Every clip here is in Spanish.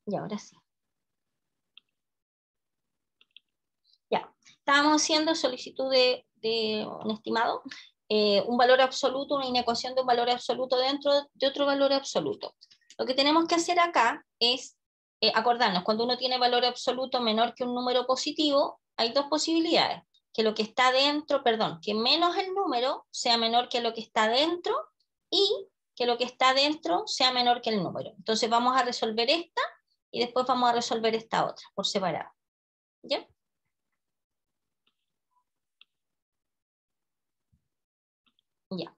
Y ahora sí. Ya, estábamos haciendo solicitud de un estimado, un valor absoluto, una inecuación de un valor absoluto dentro de otro valor absoluto. Lo que tenemos que hacer acá es acordarnos, cuando uno tiene valor absoluto menor que un número positivo, hay dos posibilidades, que lo que está dentro, perdón, que menos el número sea menor que lo que está dentro y que lo que está dentro sea menor que el número. Entonces vamos a resolver esta y después vamos a resolver esta otra por separado. ¿Ya? Ya.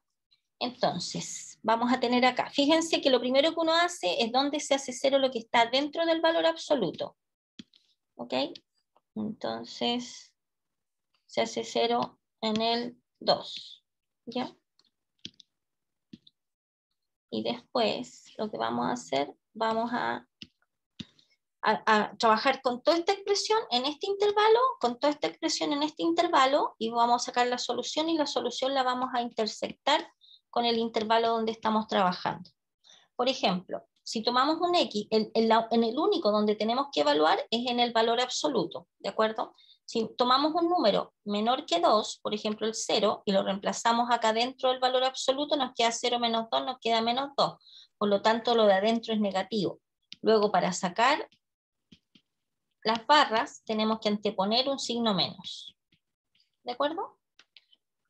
Entonces, vamos a tener acá. Fíjense que lo primero que uno hace es donde se hace cero lo que está dentro del valor absoluto. ¿Ok? Entonces, se hace cero en el 2. ¿Ya? Y después, lo que vamos a hacer, vamos a trabajar con toda esta expresión en este intervalo, con toda esta expresión en este intervalo, y vamos a sacar la solución, y la solución la vamos a intersectar con el intervalo donde estamos trabajando. Por ejemplo, si tomamos un X, en el único donde tenemos que evaluar es en el valor absoluto, ¿de acuerdo? Si tomamos un número menor que 2, por ejemplo el 0, y lo reemplazamos acá dentro del valor absoluto, nos queda 0 menos 2, nos queda menos 2. Por lo tanto, lo de adentro es negativo. Luego, para sacar las barras, tenemos que anteponer un signo menos. ¿De acuerdo?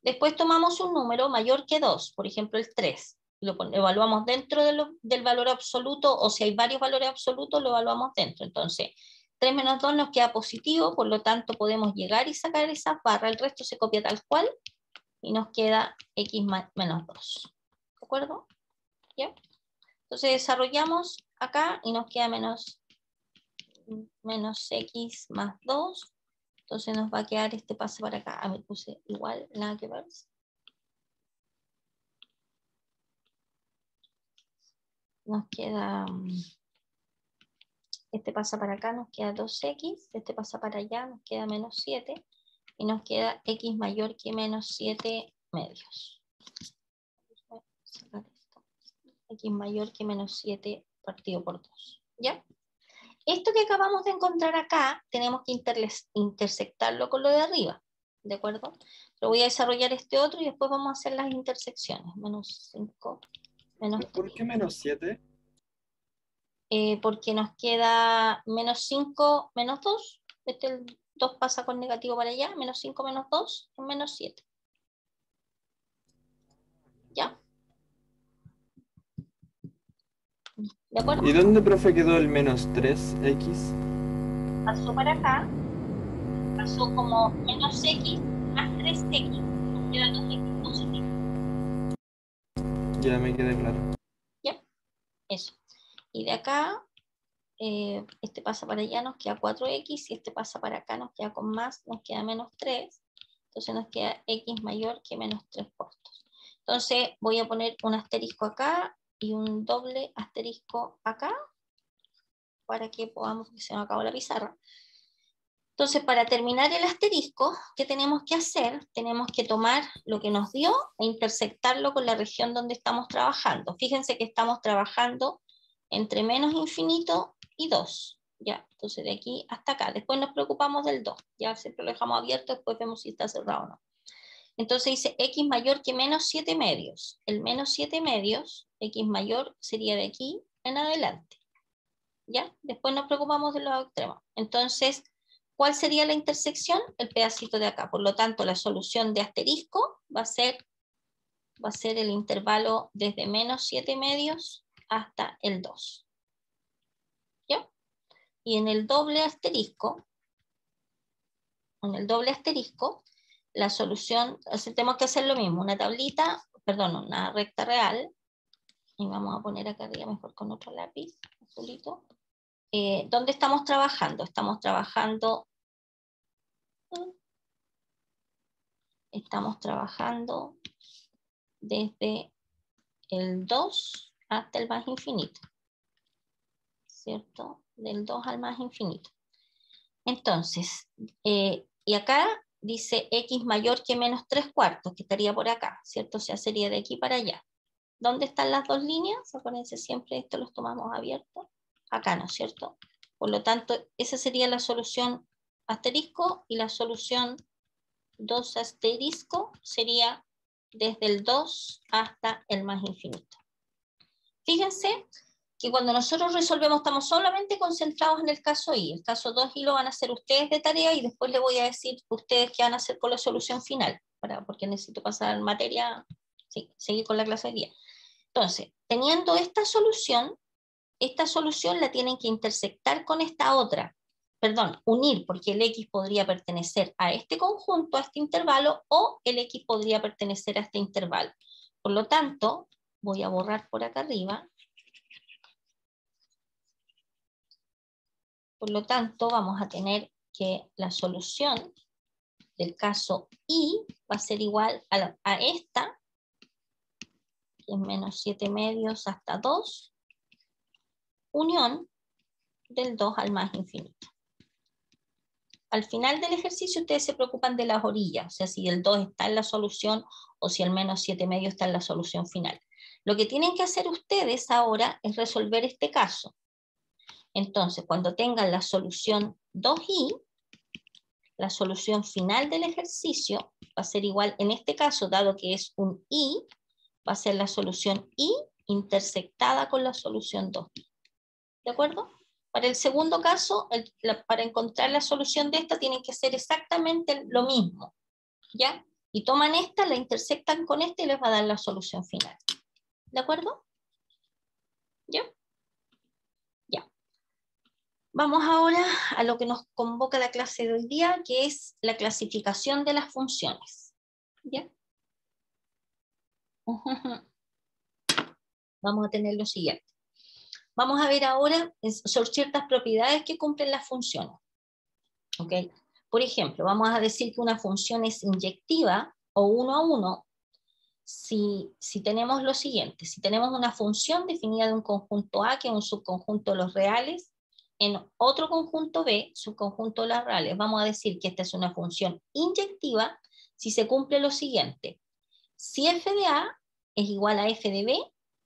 Después tomamos un número mayor que 2, por ejemplo el 3. Lo evaluamos dentro del valor absoluto, o si hay varios valores absolutos, lo evaluamos dentro. Entonces, 3 menos 2 nos queda positivo, por lo tanto podemos llegar y sacar esas barras, el resto se copia tal cual, y nos queda x menos 2. ¿De acuerdo? ¿Ya? Entonces desarrollamos acá y nos queda menos x más 2. Entonces nos va a quedar, este pasa para acá. Ah, me puse igual, nada que ver. Nos queda, este pasa para acá, nos queda 2x, este pasa para allá, nos queda menos 7, y nos queda x mayor que menos 7 medios. X mayor que menos 7 partido por 2. ¿Ya? Esto que acabamos de encontrar acá, tenemos que intersectarlo con lo de arriba. ¿De acuerdo? Lo voy a desarrollar este otro y después vamos a hacer las intersecciones. Menos 5, menos 3. ¿Por qué menos 7? Porque nos queda menos 5, menos 2. El 2 pasa con negativo para allá. Menos 5, menos 2 es menos 7. ¿Ya? ¿De acuerdo? ¿Y dónde, profe, quedó el menos 3x? Pasó para acá. Pasó como menos x más 3x. Nos queda 2x positivo. Ya me quedé claro. ¿Ya? Eso. Y de acá, este pasa para allá, nos queda 4x, y este pasa para acá, nos queda con más, nos queda menos 3. Entonces nos queda x mayor que menos 3 cuartos. Entonces voy a poner un asterisco acá y un doble asterisco acá, para que podamos, que se nos acabó la pizarra. Entonces, para terminar el asterisco, ¿qué tenemos que hacer? Tenemos que tomar lo que nos dio e intersectarlo con la región donde estamos trabajando. Fíjense que estamos trabajando entre menos infinito y 2. ¿Ya? Entonces, de aquí hasta acá. Después nos preocupamos del 2. Ya siempre lo dejamos abierto, después vemos si está cerrado o no. Entonces dice x mayor que menos 7 medios. El menos 7 medios, x mayor, sería de aquí en adelante. ¿Ya? Después nos preocupamos de los extremos. Entonces, ¿cuál sería la intersección? El pedacito de acá. Por lo tanto, la solución de asterisco va a ser el intervalo desde menos 7 medios hasta el 2. ¿Ya? Y en el doble asterisco, la solución, tenemos que hacer lo mismo, una tablita, perdón, una recta real, y vamos a poner acá arriba mejor con otro lápiz, azulito. ¿Dónde estamos trabajando? Estamos trabajando desde el 2 hasta el más infinito, ¿cierto? Del 2 al más infinito. Entonces, y acá dice x mayor que menos 3 cuartos, que estaría por acá, ¿cierto? O sea, sería de aquí para allá. ¿Dónde están las dos líneas? Acuérdense, siempre esto los tomamos abiertos. Acá, ¿no es cierto? Por lo tanto, esa sería la solución asterisco y la solución 2 asterisco sería desde el 2 hasta el más infinito. Fíjense que cuando nosotros resolvemos estamos solamente concentrados en el caso I. El caso 2I lo van a hacer ustedes de tarea y después les voy a decir ustedes qué van a hacer con la solución final, porque necesito pasar materia, sí, seguir con la clase de día. Entonces, teniendo esta solución la tienen que intersectar con esta otra. Perdón, unir, porque el X podría pertenecer a este conjunto, a este intervalo, o el X podría pertenecer a este intervalo. Por lo tanto, voy a borrar por acá arriba. Por lo tanto, vamos a tener que la solución del caso I va a ser igual a esta, que es menos 7 medios hasta 2, unión del 2 al más infinito. Al final del ejercicio ustedes se preocupan de las orillas, o sea, si el 2 está en la solución o si el menos 7 medios está en la solución final. Lo que tienen que hacer ustedes ahora es resolver este caso. Entonces, cuando tengan la solución 2i, la solución final del ejercicio va a ser igual, en este caso, dado que es un i, va a ser la solución i intersectada con la solución 2i. ¿De acuerdo? Para el segundo caso, para encontrar la solución de esta, tienen que hacer exactamente lo mismo, ¿ya? Y toman esta, la intersectan con esta y les va a dar la solución final. ¿De acuerdo? ¿Ya? Ya. Vamos ahora a lo que nos convoca la clase de hoy día, que es la clasificación de las funciones. ¿Ya? Vamos a tener lo siguiente. Vamos a ver ahora sobre ciertas propiedades que cumplen las funciones. ¿Ok? Por ejemplo, vamos a decir que una función es inyectiva o 1 a 1 si tenemos lo siguiente. Si tenemos una función definida de un conjunto A, que es un subconjunto de los reales, en otro conjunto B, subconjunto de los reales, vamos a decir que esta es una función inyectiva si se cumple lo siguiente. Si f de A es igual a f de B,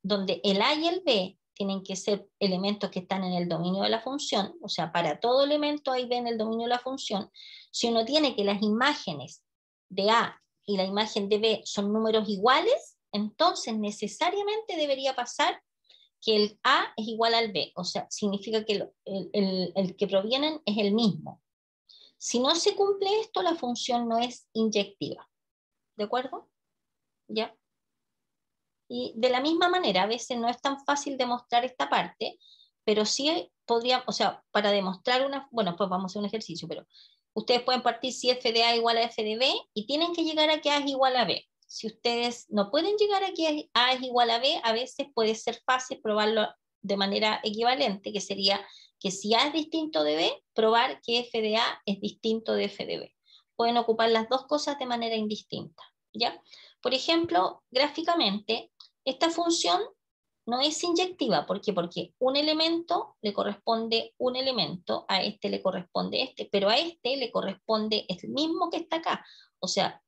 donde el A y el B tienen que ser elementos que están en el dominio de la función, o sea, para todo elemento A y B en el dominio de la función, si uno tiene que las imágenes de A y la imagen de B son números iguales, entonces necesariamente debería pasar que el A es igual al B, o sea, significa que el que provienen es el mismo. Si no se cumple esto, la función no es inyectiva. ¿De acuerdo? ¿Ya? Y de la misma manera, a veces no es tan fácil demostrar esta parte, pero sí podría, o sea, para demostrar una, bueno, pues vamos a hacer un ejercicio, pero ustedes pueden partir si f de A igual a f de B y tienen que llegar a que A es igual a B. Si ustedes no pueden llegar a que A es igual a B, a veces puede ser fácil probarlo de manera equivalente, que sería que si A es distinto de B, probar que f de A es distinto de f de B. Pueden ocupar las dos cosas de manera indistinta, ¿ya? Por ejemplo, gráficamente, esta función no es inyectiva. ¿Por qué? Porque un elemento le corresponde un elemento, a este le corresponde este, pero a este le corresponde el mismo que está acá. O sea,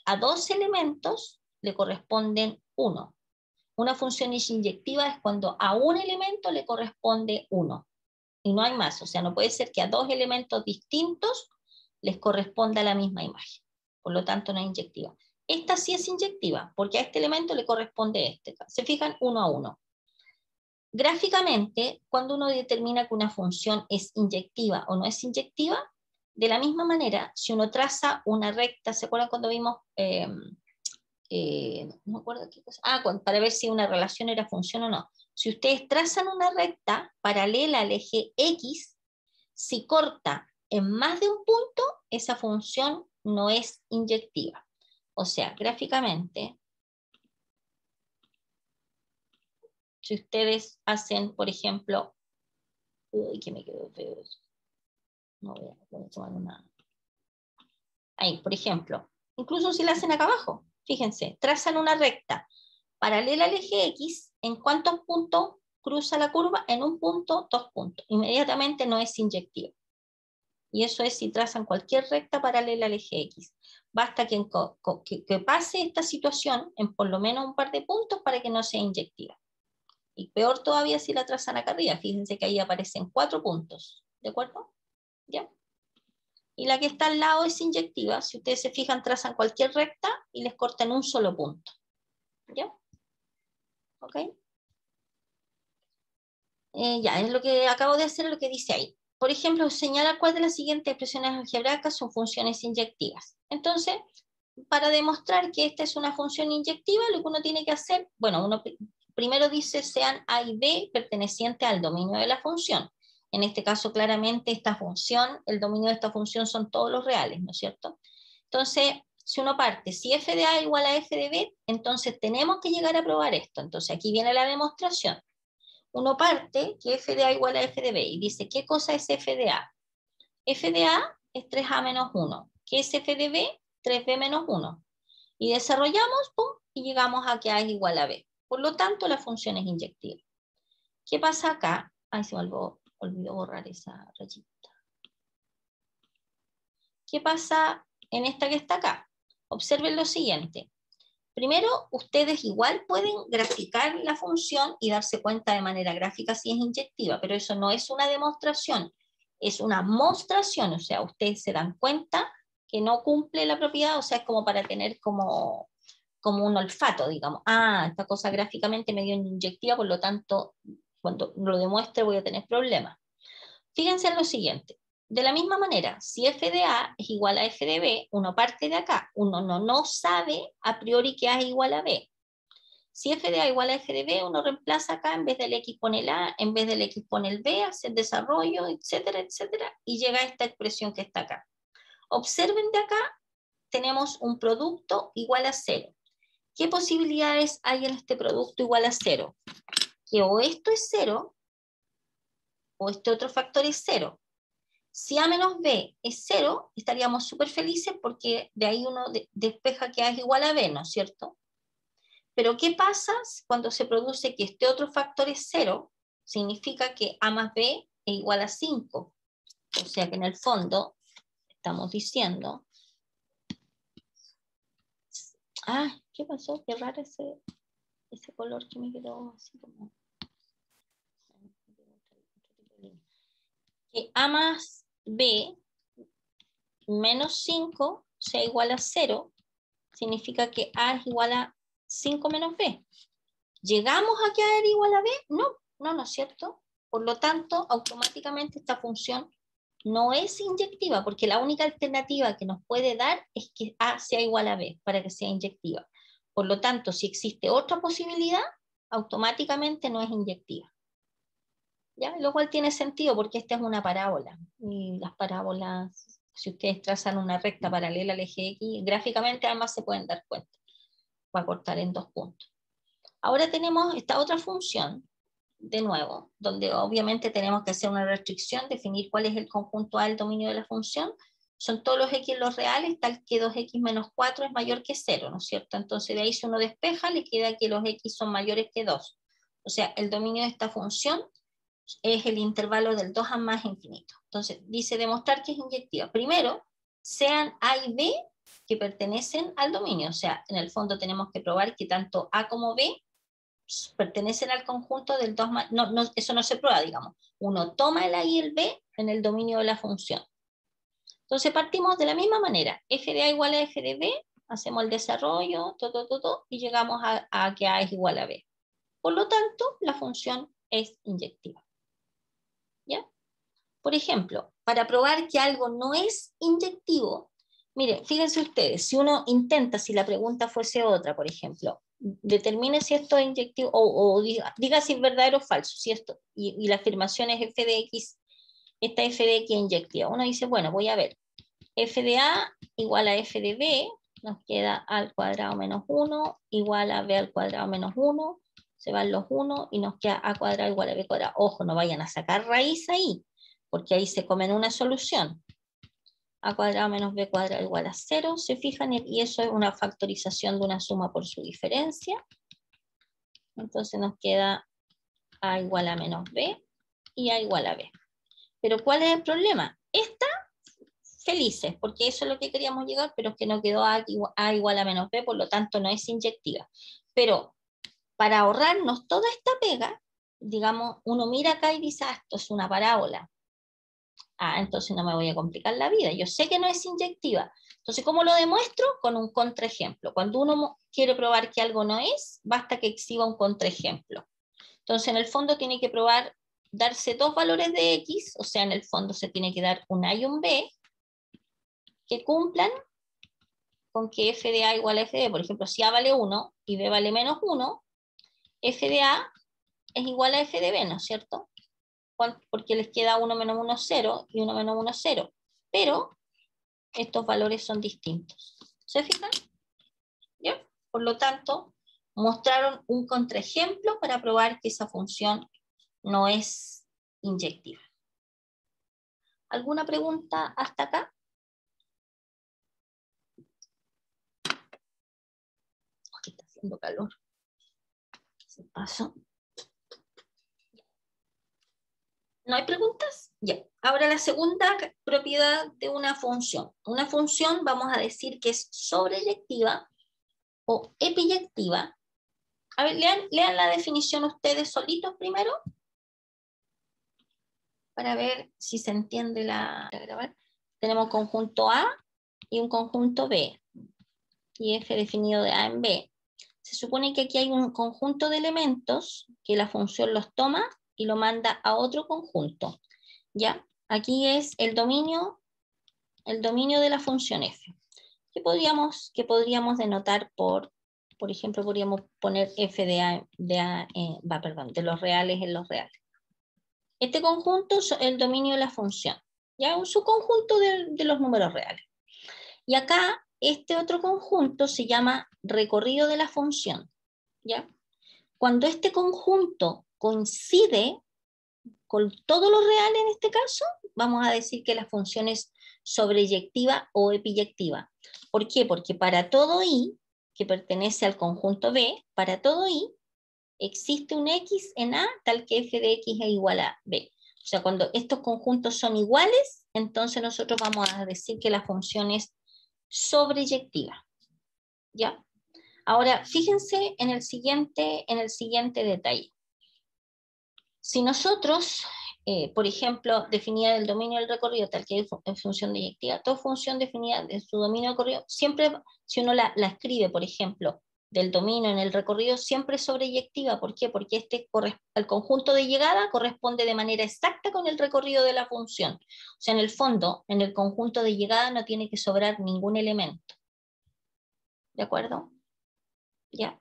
a dos elementos le corresponden uno. Una función inyectiva es cuando a un elemento le corresponde uno. Y no hay más. O sea, no puede ser que a dos elementos distintos les corresponda la misma imagen. Por lo tanto, no es inyectiva. Esta sí es inyectiva, porque a este elemento le corresponde este. Se fijan 1 a 1. Gráficamente, cuando uno determina que una función es inyectiva o no es inyectiva, de la misma manera, si uno traza una recta, ¿se acuerdan cuando vimos, no me acuerdo qué cosa? Para ver si una relación era función o no. Si ustedes trazan una recta paralela al eje X, si corta en más de un punto, esa función no es inyectiva. O sea, gráficamente, si ustedes hacen, por ejemplo, uy, que me quedó feo eso. No voy a tomar una. Ahí, por ejemplo, incluso si la hacen acá abajo, fíjense, trazan una recta paralela al eje X, ¿en cuántos puntos cruza la curva? En un punto, 2 puntos. Inmediatamente no es inyectiva. Y eso es si trazan cualquier recta paralela al eje X. Basta que pase esta situación en por lo menos un par de puntos para que no sea inyectiva. Y peor todavía si la trazan acá arriba. Fíjense que ahí aparecen 4 puntos. ¿De acuerdo? ¿Ya? Y la que está al lado es inyectiva. Si ustedes se fijan, trazan cualquier recta y les cortan un solo punto. ¿Ya? ¿Ok? Ya, es lo que acabo de hacer, lo que dice ahí. Por ejemplo, señala cuál de las siguientes expresiones algebraicas son funciones inyectivas. Entonces, para demostrar que esta es una función inyectiva, lo que uno tiene que hacer, bueno, uno primero dice sean A y B pertenecientes al dominio de la función. En este caso, claramente, esta función, el dominio de esta función son todos los reales, ¿no es cierto? Entonces, si uno parte, si f de A igual a f de B, entonces tenemos que llegar a probar esto. Entonces, aquí viene la demostración. Uno parte que f de A igual a f de B y dice, ¿qué cosa es f de A? F de A es 3A menos 1. ¿Qué es f de B? 3B menos 1. Y desarrollamos, pum, y llegamos a que A es igual a B. Por lo tanto, la función es inyectiva. ¿Qué pasa acá? Ay, se me olvidó borrar esa rayita. ¿Qué pasa en esta que está acá? Observen lo siguiente. Primero, ustedes igual pueden graficar la función y darse cuenta de manera gráfica si es inyectiva, pero eso no es una demostración, es una mostración, o sea, ustedes se dan cuenta que no cumple la propiedad, o sea, es como para tener como un olfato, digamos. Ah, esta cosa gráficamente me dio inyectiva, por lo tanto, cuando lo demuestre voy a tener problemas. Fíjense en lo siguiente. De la misma manera, si f de A es igual a f de B, uno parte de acá. Uno no sabe a priori que A es igual a B. Si f de A igual a f de B, uno reemplaza acá, en vez del x pone el A, en vez del x pone el B, hace el desarrollo, etcétera, etcétera, y llega a esta expresión que está acá. Observen de acá, tenemos un producto igual a 0. ¿Qué posibilidades hay en este producto igual a 0? Que o esto es 0, o este otro factor es 0. Si A menos B es 0, estaríamos súper felices porque de ahí uno despeja que A es igual a B, ¿no es cierto? Pero ¿qué pasa cuando se produce que este otro factor es 0? Significa que A más B es igual a 5. O sea que en el fondo estamos diciendo... Ah, ¿qué pasó? Qué raro ese color que me quedó así como... Que A más B menos 5 sea igual a 0, significa que A es igual a 5 menos B. ¿Llegamos a que A era igual a B? No es cierto. Por lo tanto, automáticamente esta función no es inyectiva, porque la única alternativa que nos puede dar es que A sea igual a B para que sea inyectiva. Por lo tanto, si existe otra posibilidad, automáticamente no es inyectiva. ¿Ya? Lo cual tiene sentido porque esta es una parábola. Y las parábolas, si ustedes trazan una recta paralela al eje X, gráficamente además se pueden dar cuenta. Va a cortar en 2 puntos. Ahora tenemos esta otra función, de nuevo, donde obviamente tenemos que hacer una restricción, definir cuál es el conjunto A del dominio de la función. Son todos los X los reales, tal que 2X menos 4 es mayor que 0, ¿no es cierto? Entonces de ahí si uno despeja, le queda que los X son mayores que 2. O sea, el dominio de esta función es el intervalo del 2 a más infinito. Entonces, dice demostrar que es inyectiva. Primero, sean A y B que pertenecen al dominio. O sea, en el fondo tenemos que probar que tanto A como B pertenecen al conjunto del 2 más... eso no se prueba, digamos. Uno toma el A y el B en el dominio de la función. Entonces, partimos de la misma manera. F de A igual a F de B, hacemos el desarrollo, y llegamos a que A es igual a B. Por lo tanto, la función es inyectiva. ¿Ya? Por ejemplo, para probar que algo no es inyectivo, miren, fíjense ustedes, si uno intenta, si la pregunta fuese otra, por ejemplo, determine si esto es inyectivo, o diga si es verdadero o falso, si esto, y la afirmación es f de x, esta f de x es inyectiva. Uno dice, bueno, voy a ver, f de a igual a f de b, nos queda a al cuadrado menos 1, igual a b al cuadrado menos 1, se van los 1 y nos queda a cuadrado igual a b cuadrado. Ojo, no vayan a sacar raíz ahí, porque ahí se comen una solución. A cuadrado menos b cuadrado igual a 0, se fijan, y eso es una factorización de una suma por su diferencia. Entonces nos queda a igual a menos b y a igual a b. Pero ¿cuál es el problema? Esta, felices, porque eso es lo que queríamos llegar, pero es que no quedó a igual a menos b, por lo tanto no es inyectiva. Pero para ahorrarnos toda esta pega, digamos, uno mira acá y dice, ah, esto es una parábola. Ah, entonces no me voy a complicar la vida. Yo sé que no es inyectiva. Entonces, ¿cómo lo demuestro? Con un contraejemplo. Cuando uno quiere probar que algo no es, basta que exhiba un contraejemplo. Entonces, en el fondo tiene que probar, darse dos valores de X, o sea, en el fondo se tiene que dar un A y un B, que cumplan con que f de A igual a f de B. Por ejemplo, si A vale 1 y B vale menos 1, f de A es igual a f de B, ¿no es cierto? Porque les queda 1 menos 1, 0 y 1 menos 1, 0. Pero estos valores son distintos. ¿Se fijan? ¿Ya? Por lo tanto, mostraron un contraejemplo para probar que esa función no es inyectiva. ¿Alguna pregunta hasta acá? Aquí está haciendo calor. Se pasó. ¿No hay preguntas? Ya. Ahora la segunda propiedad de una función. Una función vamos a decir que es sobreyectiva o epiyectiva. A ver, lean la definición ustedes solitos primero para ver si se entiende la... Tenemos conjunto A y un conjunto B y F definido de A en B. Se supone que aquí hay un conjunto de elementos que la función los toma y lo manda a otro conjunto. ¿Ya? Aquí es el dominio de la función f, que podríamos denotar por ejemplo, podríamos poner f de los reales en los reales. Este conjunto es el dominio de la función, ¿ya? Un subconjunto de los números reales. Y acá, este otro conjunto se llama recorrido de la función, ¿ya? Cuando este conjunto coincide con todo lo real en este caso, vamos a decir que la función es sobreyectiva o epiyectiva. ¿Por qué? Porque para todo i, que pertenece al conjunto B, para todo i, existe un x en A tal que f de x es igual a B. O sea, cuando estos conjuntos son iguales, entonces nosotros vamos a decir que la función es sobreyectiva. ¿Ya? Ahora, fíjense en el siguiente detalle. Si nosotros, por ejemplo, definida el dominio del recorrido tal que es en función deyectiva, toda función definida de su dominio de recorrido, siempre, si uno la escribe, por ejemplo, del dominio en el recorrido, siempre es sobreyectiva. ¿Por qué? Porque el conjunto de llegada corresponde de manera exacta con el recorrido de la función. O sea, en el fondo, en el conjunto de llegada no tiene que sobrar ningún elemento. ¿De acuerdo? Ya.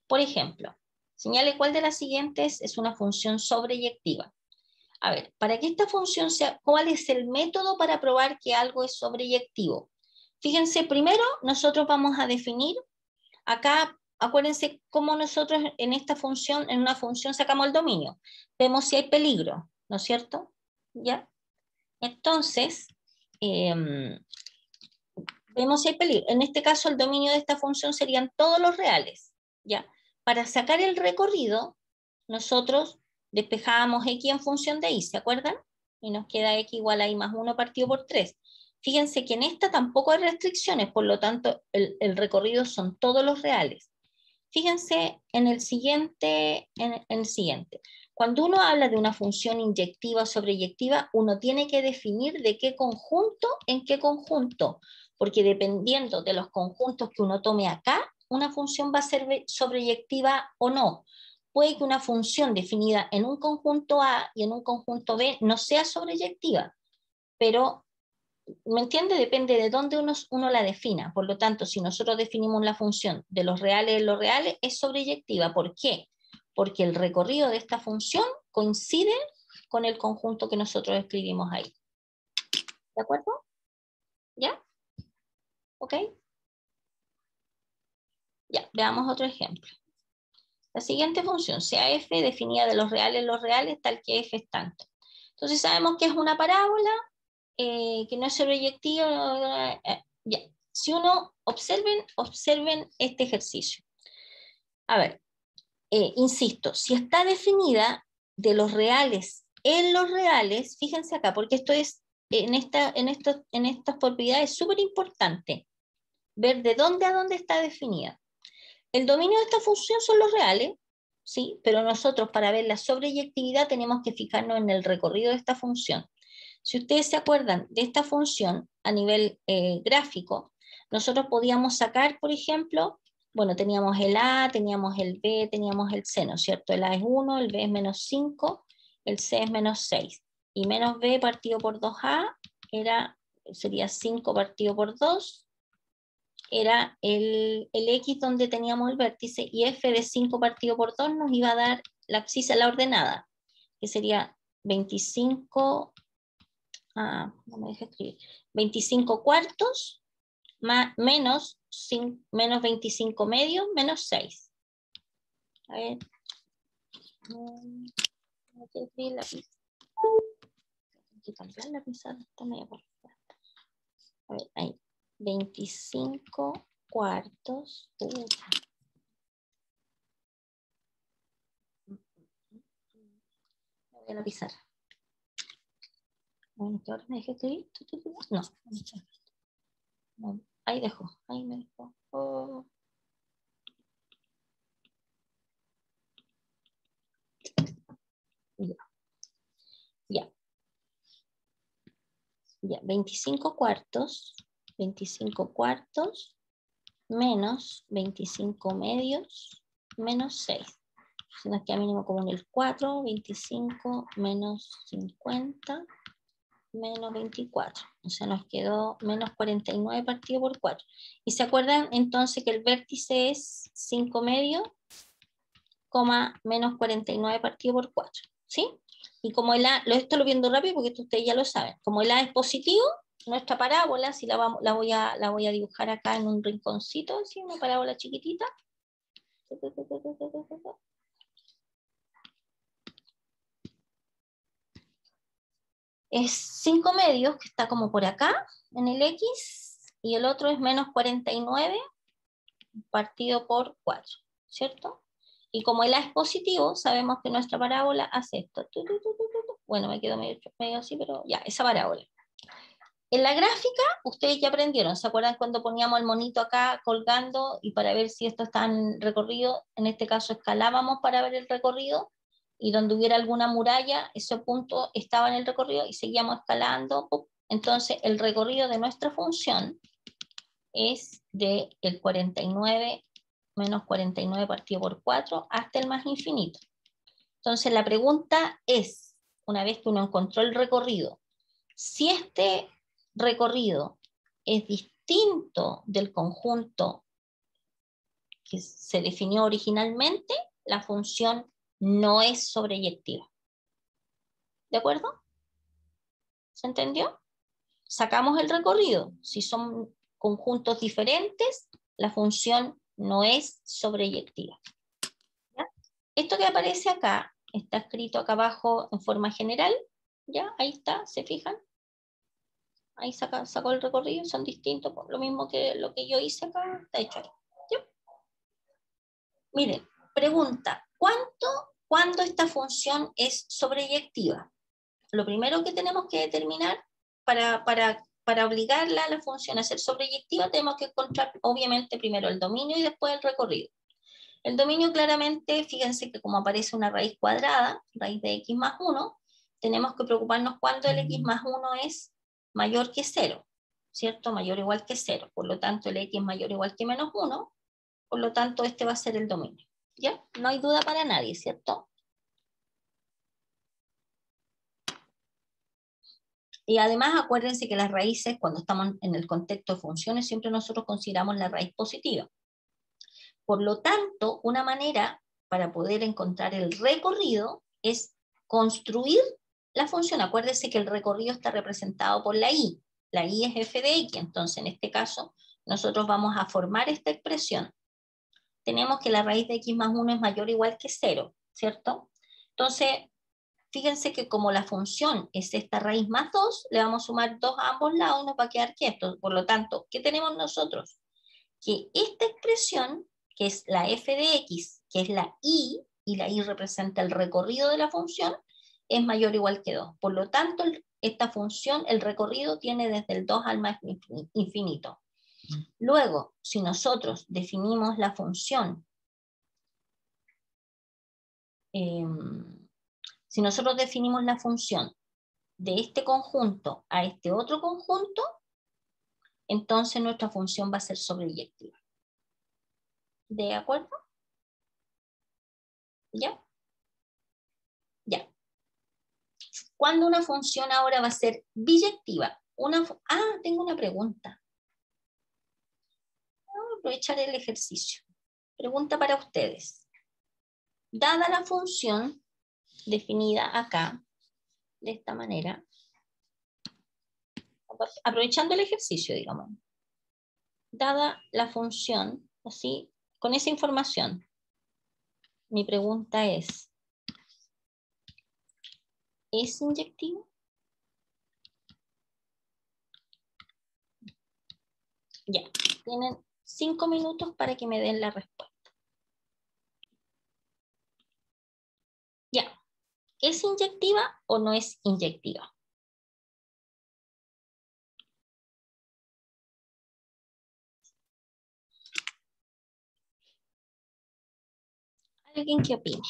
Por ejemplo, señale cuál de las siguientes es una función sobreyectiva. A ver, para que esta función sea, ¿cuál es el método para probar que algo es sobreyectivo? Fíjense, primero nosotros vamos a definir, acá, acuérdense cómo nosotros en esta función, en una función sacamos el dominio. Vemos si hay peligro, ¿no es cierto? ¿Ya? Entonces, vemos si hay peligro. En este caso, el dominio de esta función serían todos los reales, ¿ya? Para sacar el recorrido, nosotros despejábamos x en función de y, ¿se acuerdan? Y nos queda x igual a y más 1 partido por 3. Fíjense que en esta tampoco hay restricciones, por lo tanto, el recorrido son todos los reales. Fíjense en el siguiente. Cuando uno habla de una función inyectiva o sobreyectiva, uno tiene que definir de qué conjunto en qué conjunto, porque dependiendo de los conjuntos que uno tome acá, una función va a ser sobreyectiva o no. Puede que una función definida en un conjunto A y en un conjunto B no sea sobreyectiva, pero, ¿me entiende? Depende de dónde uno la defina. Por lo tanto, si nosotros definimos la función de los reales en los reales, es sobreyectiva. ¿Por qué? Porque el recorrido de esta función coincide con el conjunto que nosotros escribimos ahí. ¿De acuerdo? ¿Ya? ¿Ok? Ya, veamos otro ejemplo. La siguiente función, sea f definida de los reales, tal que f es tanto. Entonces sabemos que es una parábola, que no es sobreyectiva. Ya. Si uno, observen este ejercicio. A ver, insisto, si está definida de los reales en los reales, fíjense acá, porque esto es, en estas propiedades es súper importante, ver de dónde a dónde está definida. El dominio de esta función son los reales, ¿sí? Pero nosotros para ver la sobreyectividad tenemos que fijarnos en el recorrido de esta función. Si ustedes se acuerdan de esta función a nivel gráfico, nosotros podíamos sacar, por ejemplo, bueno, teníamos el A, teníamos el B, teníamos el C, ¿no es cierto? El A es 1, el B es menos 5, el C es menos 6. Y menos B partido por 2A sería 5 partido por 2, era el X donde teníamos el vértice, y F de 5 partido por 2 nos iba a dar la abscisa, la ordenada, que sería 25, no me deje escribir, 25 cuartos menos 25 medios menos 6. A ver, hay que escribir la pizarra. Hay que cambiar la pizarra, está medio por fuera. A ver, ahí, 25 cuartos. Voy a la pizarra. Bueno, que ahora me dejé escribir. No, ahí dejo, ahí me dejo. Oh. Ya. Ya, 25 cuartos menos 25 medios menos 6. Si nos queda mínimo común el 4, 25 menos 50 menos 24. O sea, nos quedó menos 49 partido por 4. ¿Y se acuerdan entonces que el vértice es 5 medios, menos 49 partido por 4? ¿Sí? Y como el A, esto lo viendo rápido porque esto ustedes ya lo saben, como el A es positivo, nuestra parábola, si la voy a dibujar acá en un rinconcito, ¿sí? Una parábola chiquitita. Es 5 medios, que está como por acá, en el X, y el otro es menos 49 partido por 4, ¿cierto? Y como el A es positivo, sabemos que nuestra parábola hace esto. Bueno, me quedo medio así, pero ya, esa parábola. En la gráfica, ustedes ya aprendieron, ¿se acuerdan cuando poníamos el monito acá colgando y para ver si esto está en recorrido? En este caso escalábamos para ver el recorrido, y donde hubiera alguna muralla, ese punto estaba en el recorrido y seguíamos escalando. Entonces el recorrido de nuestra función es de el 49 menos 49 partido por 4 hasta el más infinito. Entonces la pregunta es, una vez que uno encontró el recorrido, si este recorrido es distinto del conjunto que se definió originalmente, la función no es sobreyectiva. ¿De acuerdo? ¿Se entendió? Sacamos el recorrido. Si son conjuntos diferentes, la función no es sobreyectiva. ¿Ya? Esto que aparece acá está escrito acá abajo en forma general. ¿Ya? Ahí está, ¿se fijan? Ahí sacó el recorrido, son distintos, por lo mismo que lo que yo hice acá, está hecho ahí. ¿Sí? Miren, pregunta, ¿cuándo esta función es sobreyectiva? Lo primero que tenemos que determinar para obligarla a la función a ser sobreyectiva, tenemos que encontrar obviamente primero el dominio y después el recorrido. El dominio claramente, fíjense que como aparece una raíz cuadrada, raíz de x más 1, tenemos que preocuparnos cuando el x más 1 es mayor que 0, ¿cierto? Mayor o igual que 0, por lo tanto el x es mayor o igual que menos 1, por lo tanto este va a ser el dominio. ¿Ya? No hay duda para nadie, ¿cierto? Y además acuérdense que las raíces, cuando estamos en el contexto de funciones, siempre nosotros consideramos la raíz positiva. Por lo tanto, una manera para poder encontrar el recorrido es construir la función. Acuérdense que el recorrido está representado por la y. La y es f de x, entonces en este caso nosotros vamos a formar esta expresión. Tenemos que la raíz de x más 1 es mayor o igual que 0, ¿cierto? Entonces, fíjense que como la función es esta raíz más 2, le vamos a sumar 2 a ambos lados y nos va a quedar quieto. Por lo tanto, ¿qué tenemos nosotros? Que esta expresión, que es la f de x, que es la y la y representa el recorrido de la función, es mayor o igual que 2. Por lo tanto, esta función, el recorrido tiene desde el 2 al más infinito. Luego, si nosotros definimos la función, de este conjunto a este otro conjunto, entonces nuestra función va a ser sobreyectiva. ¿De acuerdo? ¿Ya? Ya. ¿Cuándo una función ahora va a ser biyectiva? Tengo una pregunta. Voy a aprovechar el ejercicio. Pregunta para ustedes. Dada la función definida acá, de esta manera, aprovechando el ejercicio, digamos, dada la función, así, con esa información, mi pregunta es inyectivo? Ya, tienen 5 minutos para que me den la respuesta. Ya, ¿es inyectiva o no es inyectiva? ¿Alguien que opine?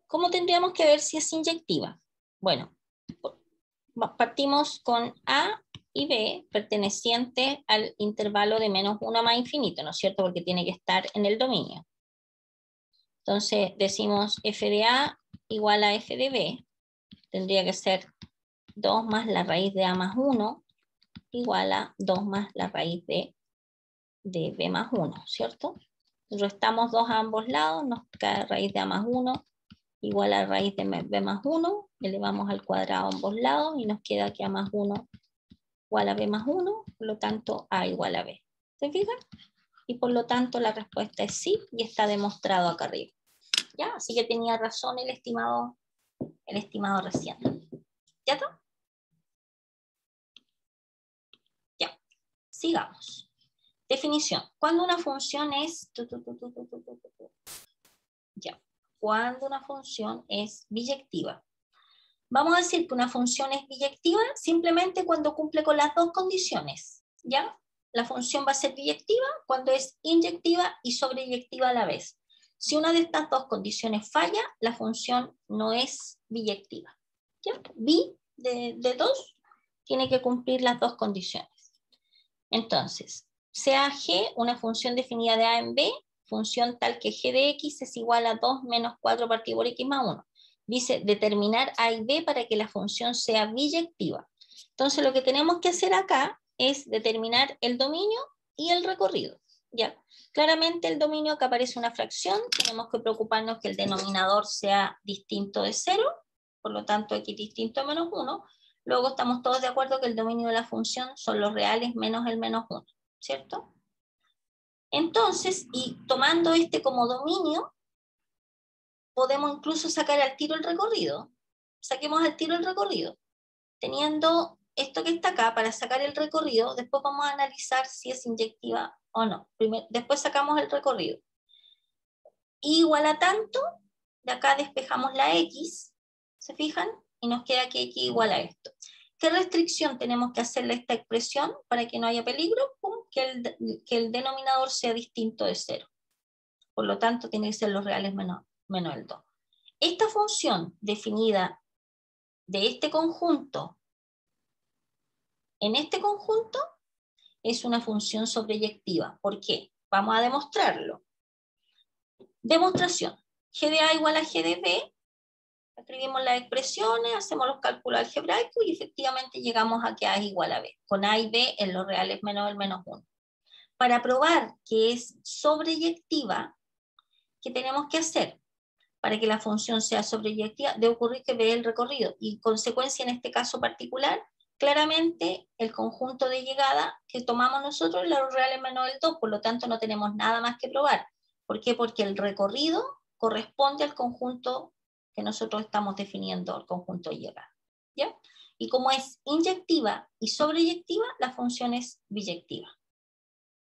¿Cómo tendríamos que ver si es inyectiva? Bueno, partimos con A y B pertenecientes al intervalo de -1 a más infinito, ¿no es cierto? Porque tiene que estar en el dominio. Entonces decimos f de A igual a f de B. Tendría que ser 2 más la raíz de A más 1 igual a 2 más la raíz de B más 1, ¿cierto? Restamos 2 a ambos lados, nos queda raíz de A más 1 igual a raíz de B más 1, elevamos al cuadrado a ambos lados y nos queda que A más 1 igual a B más 1, por lo tanto A igual a B. ¿Se fijan? Y por lo tanto la respuesta es sí y está demostrado acá arriba. ¿Ya? Así que tenía razón el estimado recién. ¿Ya está? Ya. Sigamos. Definición. Cuando una función es... Ya. Cuando una función es biyectiva. Vamos a decir que una función es biyectiva simplemente cuando cumple con las dos condiciones. ¿Ya? La función va a ser biyectiva cuando es inyectiva y sobreyectiva a la vez. Si una de estas dos condiciones falla, la función no es biyectiva. ¿Ya? Bi de 2 tiene que cumplir las dos condiciones. Entonces, sea g una función definida de a en b, función tal que g de x es igual a 2 menos 4 partido por x más 1. Dice determinar a y b para que la función sea biyectiva. Entonces, lo que tenemos que hacer acá es determinar el dominio y el recorrido. ¿Ya? Claramente el dominio que aparece una fracción, tenemos que preocuparnos que el denominador sea distinto de 0, por lo tanto x distinto de menos 1. Luego estamos todos de acuerdo que el dominio de la función son los reales menos el menos 1, ¿cierto? Entonces, y tomando este como dominio, podemos incluso sacar al tiro el recorrido. Saquemos al tiro el recorrido. Teniendo esto que está acá para sacar el recorrido, después vamos a analizar si es inyectiva o no. Después sacamos el recorrido. Y igual a tanto, de acá despejamos la x, ¿se fijan? Y nos queda que x igual a esto. ¿Qué restricción tenemos que hacerle a esta expresión para que no haya peligro? Que el denominador sea distinto de 0. Por lo tanto, tiene que ser los reales menos el 2. Esta función definida de este conjunto en este conjunto es una función sobreyectiva. ¿Por qué? Vamos a demostrarlo. Demostración. G de A igual a G de B. Escribimos las expresiones, hacemos los cálculos algebraicos y efectivamente llegamos a que A es igual a B. Con A y B en los reales menos el menos 1. Para probar que es sobreyectiva, ¿qué tenemos que hacer? Para que la función sea sobreyectiva, debe ocurrir que ve el recorrido. Y consecuencia en este caso particular, claramente el conjunto de llegada que tomamos nosotros es los reales menos el 2, por lo tanto no tenemos nada más que probar. ¿Por qué? Porque el recorrido corresponde al conjunto que nosotros estamos definiendo, el conjunto de llegada. ¿Ya? Y como es inyectiva y sobreyectiva, la función es biyectiva.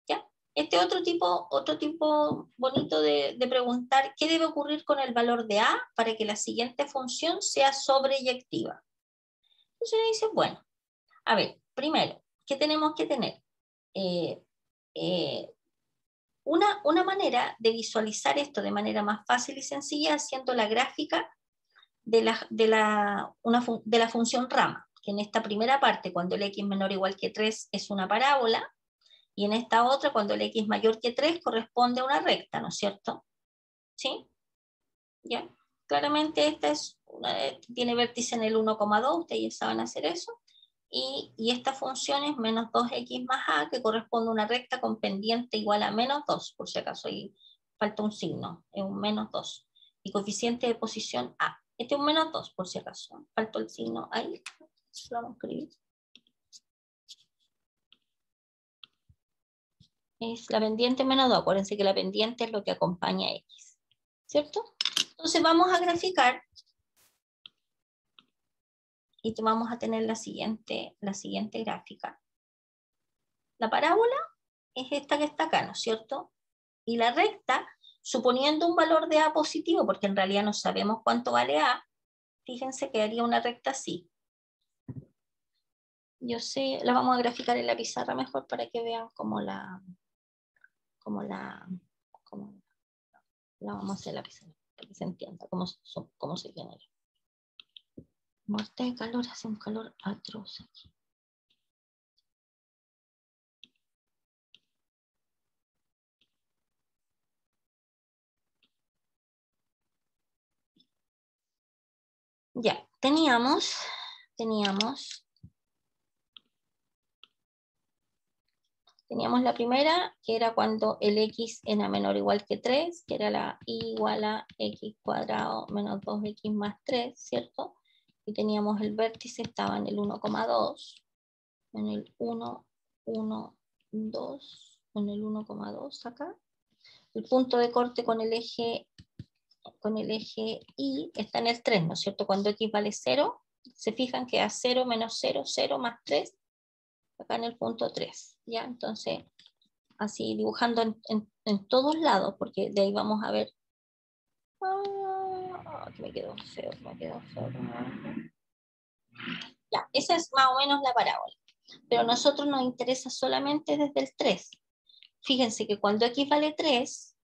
¿Ya? Este otro tipo bonito de preguntar, ¿qué debe ocurrir con el valor de A para que la siguiente función sea sobreyectiva? Entonces dice, bueno, a ver, primero, ¿qué tenemos que tener? una manera de visualizar esto de manera más fácil y sencilla haciendo la gráfica de la función rama, que en esta primera parte, cuando el x menor o igual que 3 es una parábola, y en esta otra, cuando el x mayor que 3 corresponde a una recta, ¿no es cierto? ¿Sí? ¿Ya? Claramente esta tiene vértice en el 1,2, ustedes ya saben hacer eso, y esta función es menos 2x más a, que corresponde a una recta con pendiente igual a menos 2, por si acaso ahí falta un signo, es un menos 2, y coeficiente de posición a. Este es un menos 2, por si acaso, falta el signo ahí, lo vamos a escribir. Es la pendiente menos 2, acuérdense que la pendiente es lo que acompaña a x, ¿cierto? Entonces vamos a graficar y vamos a tener la siguiente gráfica. La parábola es esta que está acá, ¿no es cierto? Y la recta, suponiendo un valor de a positivo, porque en realidad no sabemos cuánto vale a, fíjense que haría una recta así. Yo sé, la vamos a graficar en la pizarra mejor para que vean cómo la vamos a hacer la pizarra, para que se entienda cómo se genera. Muerte de calor, hace un calor atroz aquí. Ya, teníamos la primera, que era cuando el x era menor o igual que 3, que era la y igual a x cuadrado menos 2x más 3, ¿cierto? Y teníamos el vértice, estaba en el 1,2, en el 1, 1, 2, en el 1,2 acá. El punto de corte con el eje y está en el 3, ¿no es cierto? Cuando x vale 0, se fijan que a 0 menos 0, 0 más 3, acá en el punto 3, ¿ya? Entonces, así dibujando en todos lados, porque de ahí vamos a ver. Que me quedó feo. Ya, esa es más o menos la parábola. Pero a nosotros nos interesa solamente desde el 3. Fíjense que cuando x vale 3,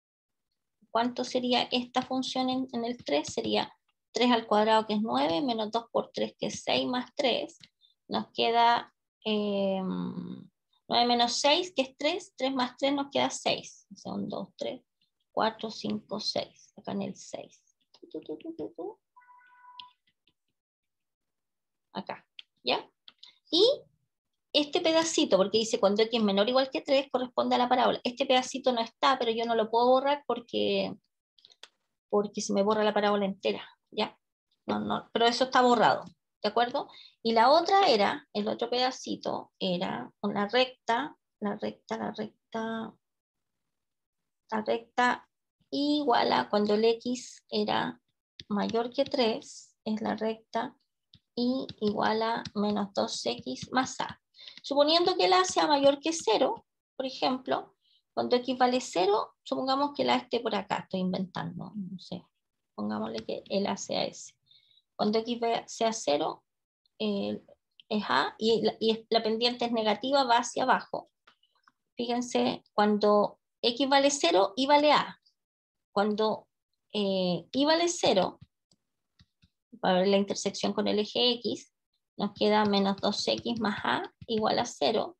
¿cuánto sería esta función en el 3? Sería 3 al cuadrado, que es 9, menos 2 por 3, que es 6, más 3. Nos queda 9 menos 6, que es 3. 3 más 3 nos queda 6. O sea, 1, 2, 3, 4, 5, 6. Acá en el 6. Acá, ¿ya? Y este pedacito, porque dice cuando x es menor o igual que 3, corresponde a la parábola. Este pedacito no está, pero yo no lo puedo borrar porque se me borra la parábola entera, ¿ya? No, pero eso está borrado, ¿de acuerdo? Y la otra era, el otro pedacito era una recta, la recta igual a cuando el x era mayor que 3, es la recta y igual a menos 2x más a. Suponiendo que el a sea mayor que 0, por ejemplo, cuando x vale 0, supongamos que el a esté por acá, estoy inventando, no sé, pongámosle que el a sea ese. Cuando x sea 0, es a y la pendiente es negativa, va hacia abajo. Fíjense, cuando x vale 0, y vale a. Cuando y vale 0, para ver la intersección con el eje x, nos queda menos 2x más a igual a 0,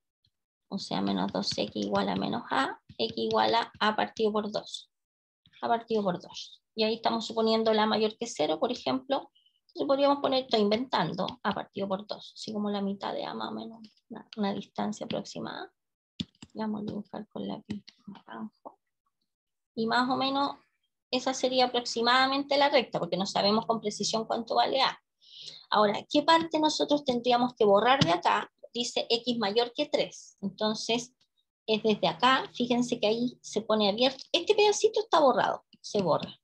o sea, menos 2x igual a menos a, x igual a partido por 2. A partido por 2. Y ahí estamos suponiendo la mayor que 0, por ejemplo, y podríamos poner, estoy inventando, a partido por 2, así como la mitad de a más o menos, una distancia aproximada. Vamos a dibujar con lápiz naranjo. Y más o menos esa sería aproximadamente la recta, porque no sabemos con precisión cuánto vale a. Ahora, ¿qué parte nosotros tendríamos que borrar de acá? Dice x mayor que 3. Entonces, es desde acá. Fíjense que ahí se pone abierto. Este pedacito está borrado. Se borra.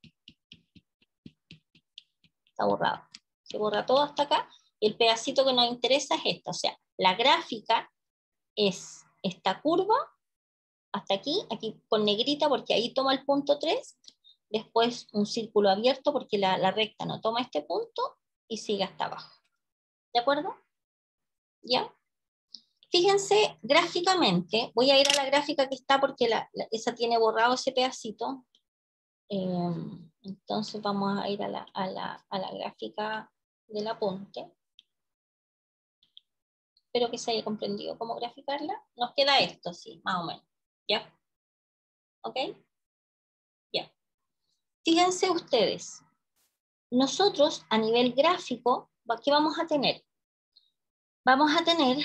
Está borrado. Se borra todo hasta acá. Y el pedacito que nos interesa es esta. O sea, la gráfica es esta curva hasta aquí con negrita porque ahí toma el punto 3. Después un círculo abierto porque la recta no toma este punto y sigue hasta abajo. ¿De acuerdo? ¿Ya? Fíjense gráficamente, voy a ir a la gráfica que está porque esa tiene borrado ese pedacito. Entonces vamos a ir a la gráfica del apunte. Espero que se haya comprendido cómo graficarla. Nos queda esto, sí, más o menos. ¿Ya? ¿Ok? Ya. Fíjense ustedes, nosotros a nivel gráfico, ¿qué vamos a tener? Vamos a tener,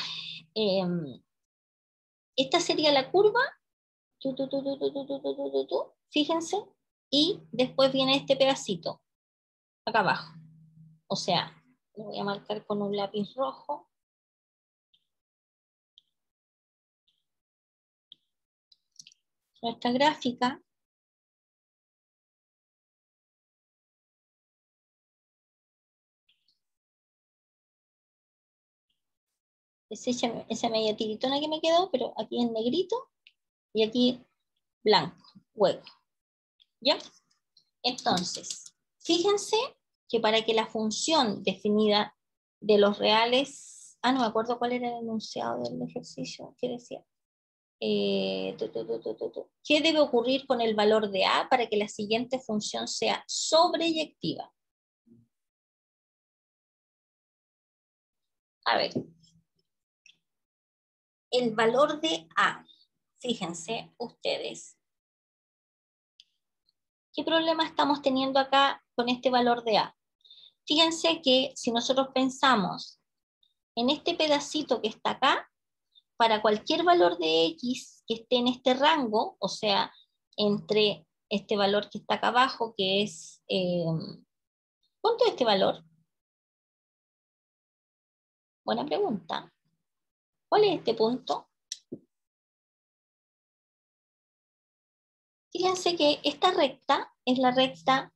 esta sería la curva, fíjense, y después viene este pedacito, acá abajo. O sea, lo voy a marcar con un lápiz rojo. Nuestra gráfica es esa media tiritona que me quedó, pero aquí en negrito y aquí blanco, hueco. ¿Ya? Entonces, fíjense que para que la función definida de los reales, no me acuerdo cuál era el enunciado del ejercicio que decía. ¿Qué debe ocurrir con el valor de A para que la siguiente función sea sobreyectiva? A ver, el valor de A, fíjense ustedes, ¿qué problema estamos teniendo acá con este valor de A? Fíjense que si nosotros pensamos en este pedacito que está acá, para cualquier valor de X que esté en este rango, o sea, entre este valor que está acá abajo, que es, ¿cuánto es este valor? Buena pregunta. ¿Cuál es este punto? Fíjense que esta recta es la recta,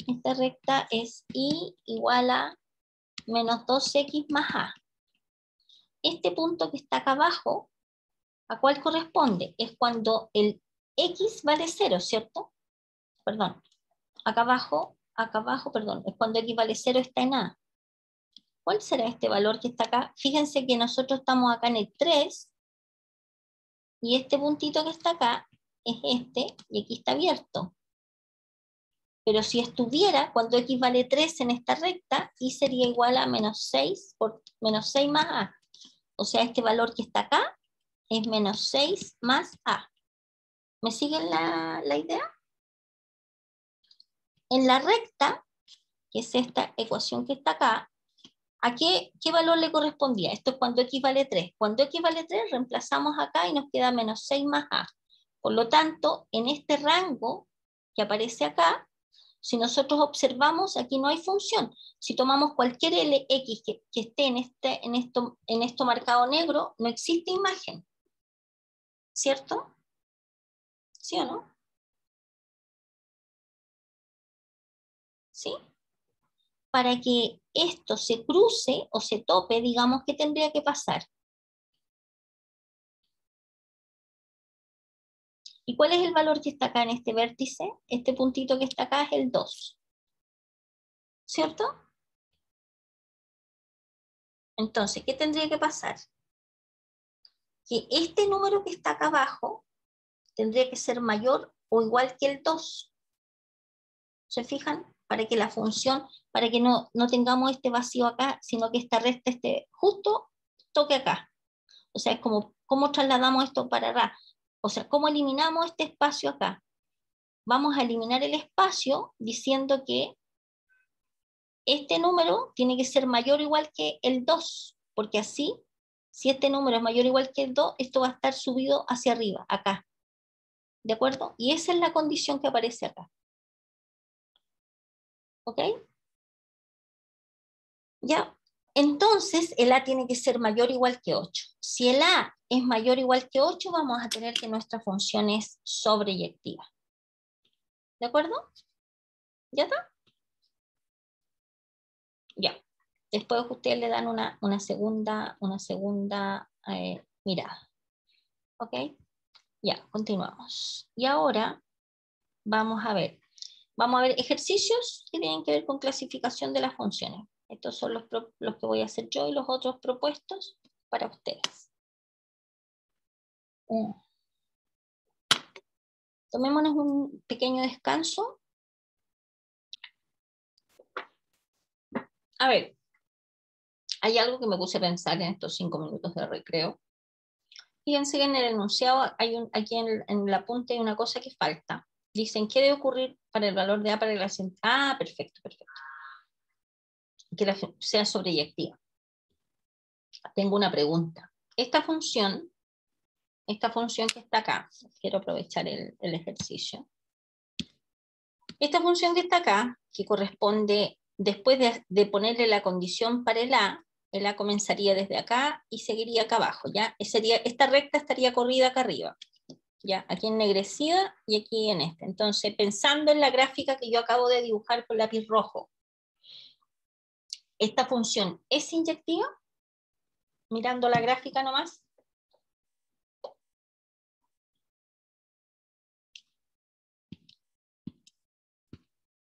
esta recta es Y igual a menos 2X más A. Este punto que está acá abajo, ¿a cuál corresponde? Es cuando el X vale 0, ¿cierto? Perdón, acá abajo, perdón, es cuando X vale 0 está en A. ¿Cuál será este valor que está acá? Fíjense que nosotros estamos acá en el 3 y este puntito que está acá es este y aquí está abierto. Pero si estuviera, cuando X vale 3 en esta recta, Y sería igual a menos 6 por menos 6 más A. O sea, este valor que está acá es menos 6 más A. ¿Me siguen la idea? En la recta, que es esta ecuación que está acá, ¿a qué valor le correspondía? Esto es cuando X vale 3. Cuando X vale 3, reemplazamos acá y nos queda menos 6 más A. Por lo tanto, en este rango que aparece acá, si nosotros observamos, aquí no hay función. Si tomamos cualquier Lx que esté en esto marcado negro, no existe imagen. ¿Cierto? ¿Sí o no? ¿Sí? Para que esto se cruce o se tope, digamos, ¿qué tendría que pasar? ¿Y cuál es el valor que está acá en este vértice? Este puntito que está acá es el 2. ¿Cierto? Entonces, ¿qué tendría que pasar? Que este número que está acá abajo tendría que ser mayor o igual que el 2. ¿Se fijan? Para que la función, para que no tengamos este vacío acá, sino que esta recta esté justo toque acá. O sea, es como, ¿cómo trasladamos esto para acá? O sea, ¿cómo eliminamos este espacio acá? Vamos a eliminar el espacio diciendo que este número tiene que ser mayor o igual que el 2, porque así, si este número es mayor o igual que el 2, esto va a estar subido hacia arriba, acá. ¿De acuerdo? Y esa es la condición que aparece acá. ¿Ok? Ya. Entonces, el A tiene que ser mayor o igual que 8. Si el A es mayor o igual que 8, vamos a tener que nuestra función es sobreyectiva. ¿De acuerdo? ¿Ya está? Ya. Después ustedes le dan una segunda mirada. ¿Ok? Ya, continuamos. Y ahora vamos a ver ejercicios que tienen que ver con clasificación de las funciones. Estos son los que voy a hacer yo y los otros propuestos para ustedes. Tomémonos un pequeño descanso. A ver, hay algo que me puse a pensar en estos 5 minutos de recreo. Fíjense que en el enunciado aquí en el apunte hay una cosa que falta. Dicen, ¿qué debe ocurrir para el valor de A para la... Ah, perfecto, perfecto. Que sea sobreyectiva. Tengo una pregunta. Esta función que está acá, quiero aprovechar el ejercicio. Esta función que está acá, que corresponde, después de ponerle la condición para el A comenzaría desde acá y seguiría acá abajo, ¿ya? Esta recta estaría corrida acá arriba, ¿ya? Aquí ennegrecida y aquí en este. Entonces, pensando en la gráfica que yo acabo de dibujar con lápiz rojo, ¿esta función es inyectiva? Mirando la gráfica nomás.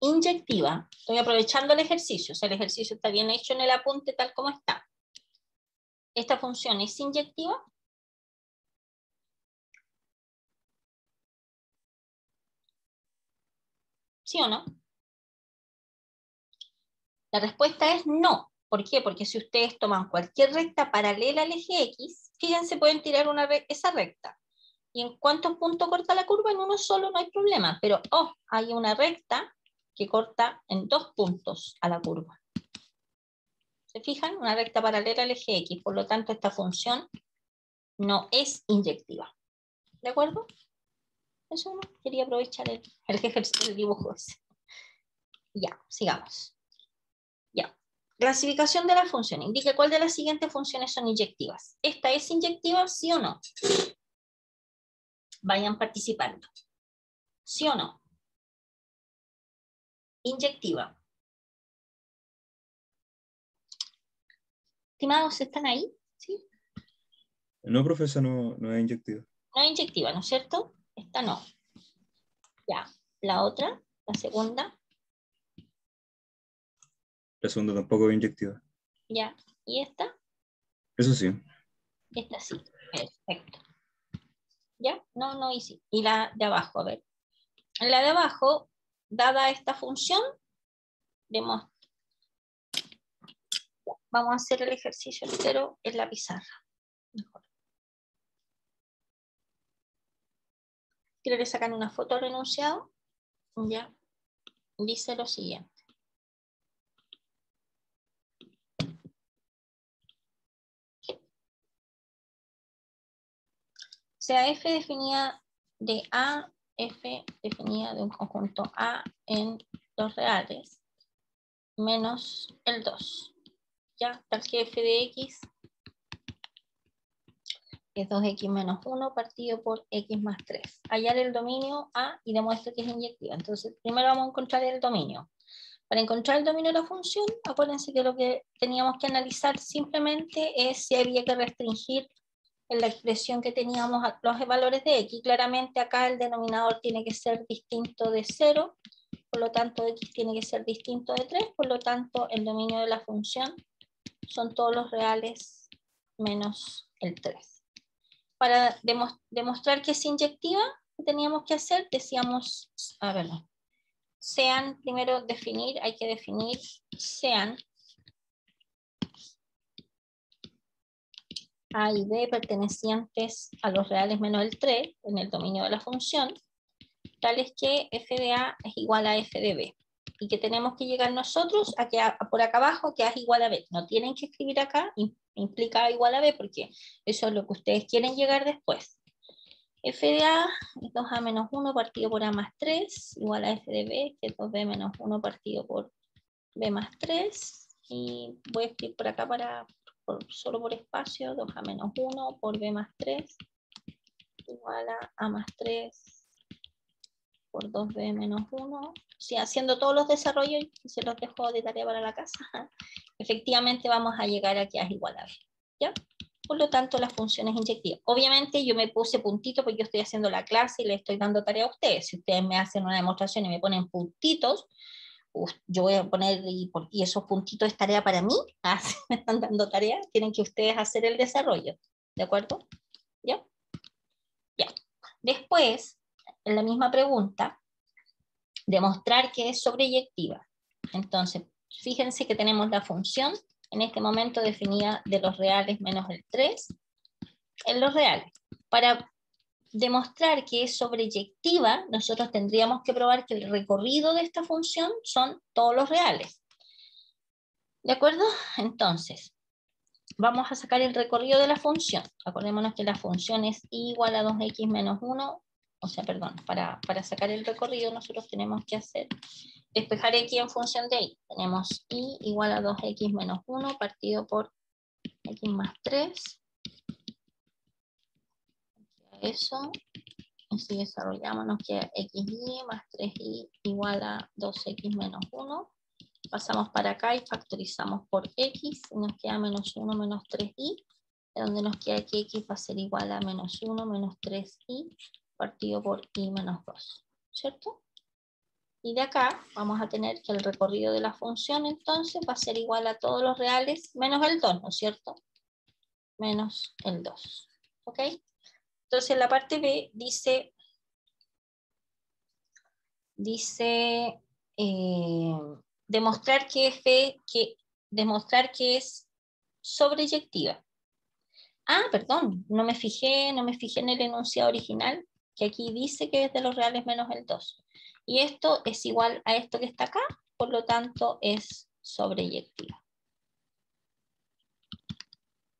Inyectiva. Estoy aprovechando el ejercicio, o sea, el ejercicio está bien hecho en el apunte tal como está. ¿Esta función es inyectiva? ¿Sí o no? La respuesta es no. ¿Por qué? Porque si ustedes toman cualquier recta paralela al eje X, fíjense, pueden tirar esa recta. ¿Y en cuántos puntos corta la curva? En uno solo no hay problema, pero hay una recta que corta en 2 puntos a la curva. ¿Se fijan? Una recta paralela al eje X, por lo tanto esta función no es inyectiva. ¿De acuerdo? Eso no, quería aprovechar el dibujo ese. Ya, sigamos. Ya. Clasificación de la función. Indique cuál de las siguientes funciones son inyectivas. ¿Esta es inyectiva, sí o no? Vayan participando. ¿Sí o no? Inyectiva. Estimados, ¿están ahí? ¿Sí? No, profesor, no es inyectiva. No es inyectiva, ¿no es cierto? Esta no. Ya. La otra, la segunda. La segunda tampoco es inyectiva. Ya. ¿Y esta? Eso sí. Esta sí. Perfecto. ¿Ya? No, y sí. Y la de abajo, a ver. En la de abajo, dada esta función, vamos a hacer el ejercicio entero en la pizarra. Mejor. Quiero que sacan una foto al enunciado. Ya. Dice lo siguiente. Sea F definida de A, F definida de un conjunto A en los reales, menos el 2. ¿Ya? Tal que F de X es 2X menos 1 partido por X más 3. Hallar el dominio A y demuestro que es inyectiva. Entonces, primero vamos a encontrar el dominio. Para encontrar el dominio de la función, acuérdense que lo que teníamos que analizar simplemente es si había que restringir en la expresión que teníamos los valores de X. Claramente acá el denominador tiene que ser distinto de 0, por lo tanto X tiene que ser distinto de 3, por lo tanto el dominio de la función son todos los reales menos el 3. Para demostrar que es inyectiva, ¿qué teníamos que hacer? Decíamos, a ver, sean, primero definir, hay que definir sean A y B pertenecientes a los reales menos el 3 en el dominio de la función, tales que f de A es igual a f de B. Y que tenemos que llegar nosotros a que por acá abajo que A es igual a B. No tienen que escribir acá, implica A igual a B, porque eso es lo que ustedes quieren llegar después. F de A es 2A menos 1 partido por A más 3, igual a f de B, que es 2B menos 1 partido por B más 3. Y voy a escribir por acá solo por espacio, 2A menos 1 por B más 3, igual a A más 3 por 2B menos 1. Sí, haciendo todos los desarrollos, y se los dejo de tarea para la casa, efectivamente vamos a llegar a que A es igual a B. ¿Ya? Por lo tanto, la función es inyectiva. Obviamente yo me puse puntito porque yo estoy haciendo la clase y le estoy dando tarea a ustedes. Si ustedes me hacen una demostración y me ponen puntitos, yo voy a poner, y esos puntitos es tarea para mí, si me están dando tarea, tienen que ustedes hacer el desarrollo, ¿de acuerdo? ¿Ya? Ya. Después, en la misma pregunta, demostrar que es sobreyectiva. Entonces, fíjense que tenemos la función, en este momento definida de los reales menos el 3, en los reales. Para demostrar que es sobreyectiva, nosotros tendríamos que probar que el recorrido de esta función son todos los reales. ¿De acuerdo? Entonces, vamos a sacar el recorrido de la función. Acordémonos que la función es igual a 2x menos 1, o sea, perdón, para sacar el recorrido nosotros tenemos que despejar x en función de y. Tenemos y igual a 2x menos 1 partido por x más 3. Eso. Y si desarrollamos nos queda xy más 3y igual a 2x menos 1. Pasamos para acá y factorizamos por x, y nos queda menos 1 menos 3y, de donde nos queda que x va a ser igual a menos 1 menos 3y partido por y menos 2, ¿cierto? Y de acá vamos a tener que el recorrido de la función entonces va a ser igual a todos los reales menos el 2, ¿no es cierto? Menos el 2, ¿ok? Entonces la parte B dice demostrar que es sobreyectiva. Perdón, no me fijé en el enunciado original, que aquí dice que es de los reales menos el 2. Y esto es igual a esto que está acá, por lo tanto es sobreyectiva.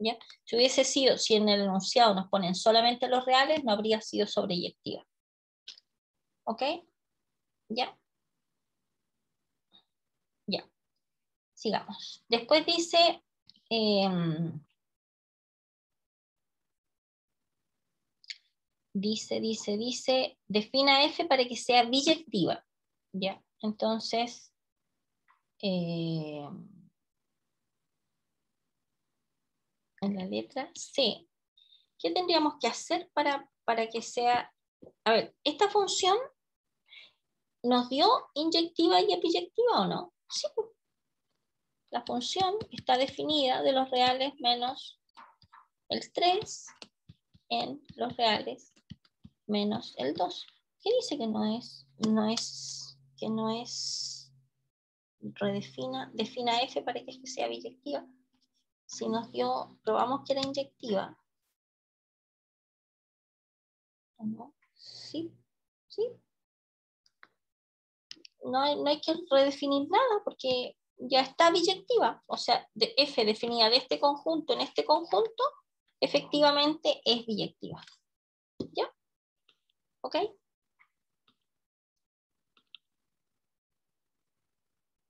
¿Ya? Si hubiese sido, si en el enunciado nos ponen solamente los reales, no habría sido sobreyectiva. ¿Ok? ¿Ya? Ya. Sigamos. Después dice... dice, defina f para que sea biyectiva. ¿Ya? Entonces, en la letra C, ¿qué tendríamos que hacer para que sea... A ver, ¿esta función nos dio inyectiva y epiyectiva o no? Sí. La función está definida de los reales menos el 3 en los reales menos el 2. ¿Qué dice que defina f para que sea biyectiva? Si nos dio, probamos que era inyectiva. ¿No? Sí, sí. No hay que redefinir nada porque ya está biyectiva. O sea, f definida de este conjunto en este conjunto, efectivamente es biyectiva. ¿Ya? ¿Ok?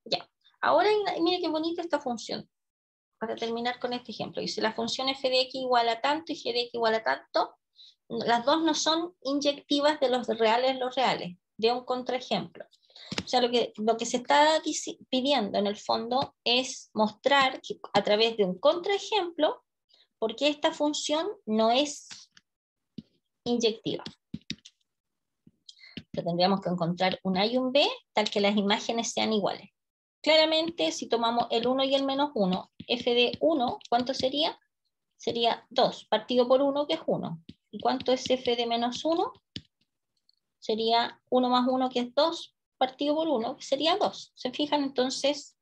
Ya. Ahora, mire qué bonita esta función. Para terminar con este ejemplo, dice la función f de x igual a tanto y g de x igual a tanto, las dos no son inyectivas de los reales de un contraejemplo. O sea, lo que se está pidiendo en el fondo es mostrar que, a través de un contraejemplo por qué esta función no es inyectiva. Pero tendríamos que encontrar un A y un B tal que las imágenes sean iguales. Claramente, si tomamos el 1 y el menos 1, f de 1, ¿cuánto sería? Sería 2, partido por 1, que es 1. ¿Y cuánto es f de menos 1? Sería 1 más 1, que es 2, partido por 1, que sería 2. ¿Se fijan? Entonces,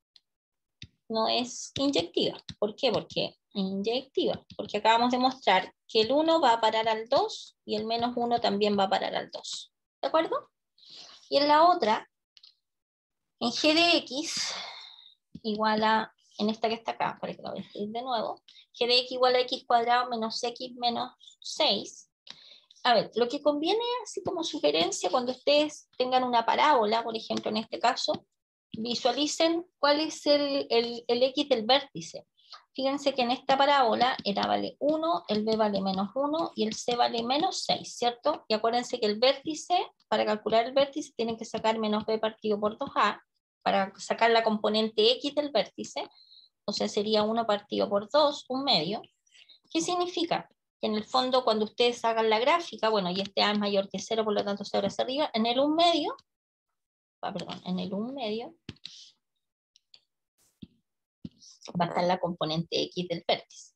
no es inyectiva. ¿Por qué? Porque acabamos de mostrar que el 1 va a parar al 2 y el menos 1 también va a parar al 2. ¿De acuerdo? Y en la otra, en g de x igual a, en esta que está acá, para que lo voy a escribir de nuevo, g de x igual a x cuadrado menos x menos 6. A ver, lo que conviene, así como sugerencia, cuando ustedes tengan una parábola, por ejemplo, en este caso, visualicen cuál es el x del vértice. Fíjense que en esta parábola el a vale 1, el b vale menos 1 y el c vale menos 6, ¿cierto? Y acuérdense que el vértice, para calcular el vértice, tienen que sacar menos b partido por 2a, para sacar la componente x del vértice, o sea, sería 1 partido por 2, un medio. ¿Qué significa? Que en el fondo, cuando ustedes hagan la gráfica, bueno, y este a es mayor que 0, por lo tanto se abre hacia arriba, en el 1 medio, va a estar la componente X del vértice.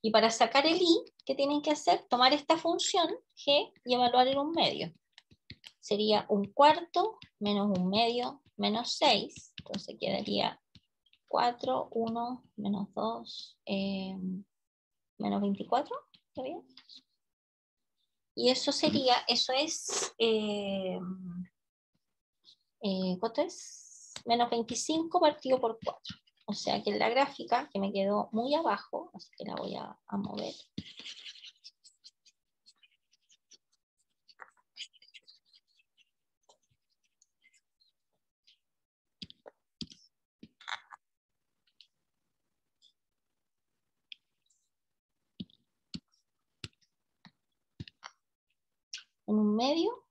Y para sacar el I, ¿qué tienen que hacer? Tomar esta función G y evaluar en un medio. Sería 1/4 menos 1/2 menos 6. Entonces quedaría 4, 1, menos 2, menos 24. ¿Está bien? Y eso sería, eso es, ¿cuánto es? Menos 25 partido por 4. O sea que en la gráfica, que me quedó muy abajo, así que la voy a mover. En un medio,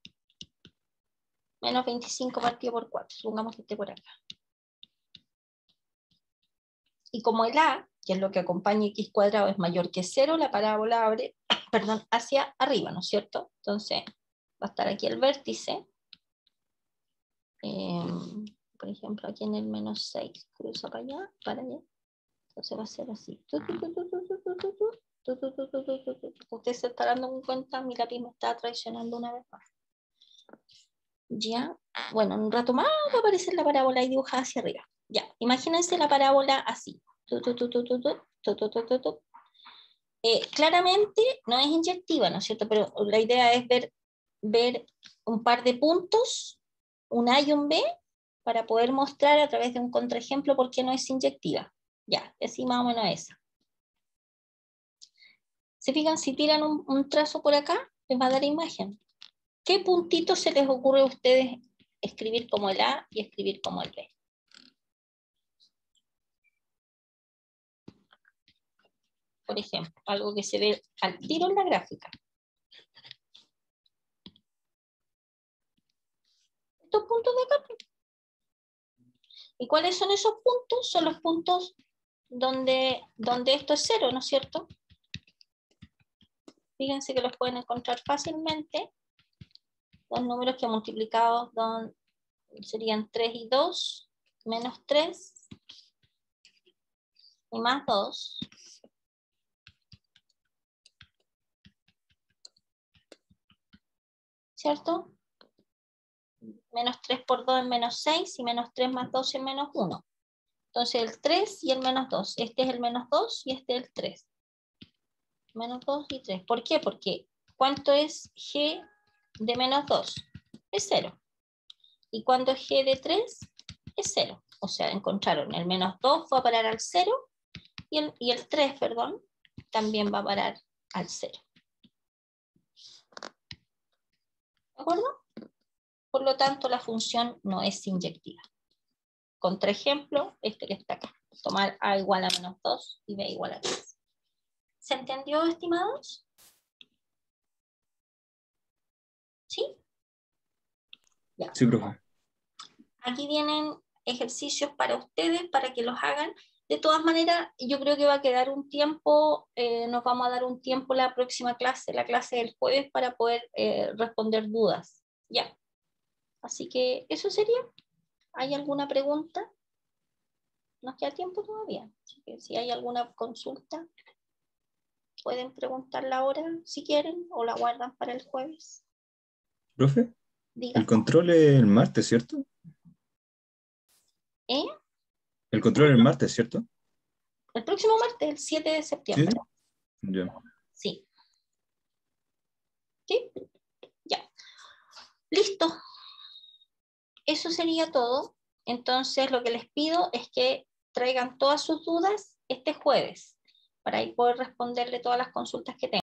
menos 25 partido por 4. Supongamos que esté por acá. Y como el A, que es lo que acompaña x cuadrado, es mayor que 0, la parábola abre, perdón, hacia arriba, ¿no es cierto? Entonces, va a estar aquí el vértice. Por ejemplo, aquí en el menos 6, cruza para allá, Entonces va a ser así. Usted se está dando cuenta, mi lápiz me está traicionando una vez más. Ya, bueno, en un rato más va a aparecer la parábola y dibujada hacia arriba. Ya, imagínense la parábola así. Claramente no es inyectiva, ¿no es cierto? Pero la idea es ver un par de puntos, un A y un B, para poder mostrar a través de un contraejemplo por qué no es inyectiva. Ya, así más o menos esa. ¿Se fijan? Si tiran un trazo por acá, les va a dar imagen. ¿Qué puntitos se les ocurre a ustedes escribir como el A y escribir como el B? Por ejemplo, algo que se ve al tiro en la gráfica. Estos puntos de acá. ¿Y cuáles son esos puntos? Son los puntos donde esto es 0, ¿no es cierto? Fíjense que los pueden encontrar fácilmente. Los números que multiplicados serían 3 y 2, menos 3 y más 2. ¿Cierto? Menos 3 por 2 es menos 6 y menos 3 más 2 es menos 1. Entonces el 3 y el menos 2. Este es el menos 2 y este es el 3. Menos 2 y 3. ¿Por qué? Porque ¿cuánto es G de menos 2? Es 0. ¿Y cuánto es G de 3? Es 0. O sea, encontraron el menos 2 va a parar al 0 y el 3, perdón, también va a parar al 0. ¿De acuerdo? Por lo tanto, la función no es inyectiva. Contraejemplo, este que está acá. Tomar A igual a menos 2 y B igual a 3. ¿Se entendió, estimados? ¿Sí? Ya. Sí, profe. Aquí vienen ejercicios para ustedes, para que los hagan. De todas maneras, yo creo que va a quedar un tiempo, nos vamos a dar un tiempo la próxima clase, la clase del jueves, para poder responder dudas. Ya. Así que eso sería. ¿Hay alguna pregunta? Nos queda tiempo todavía. Así que si hay alguna consulta, pueden preguntarla ahora si quieren o la guardan para el jueves. Profe, Diga. el control es el martes, ¿cierto? ¿Eh? El control es el martes, ¿cierto? El próximo martes, el 7 de septiembre. Sí. Ya. Sí. ¿Sí? Ya. Listo. Eso sería todo. Entonces, lo que les pido es que traigan todas sus dudas este jueves para ahí poder responderle todas las consultas que tengan.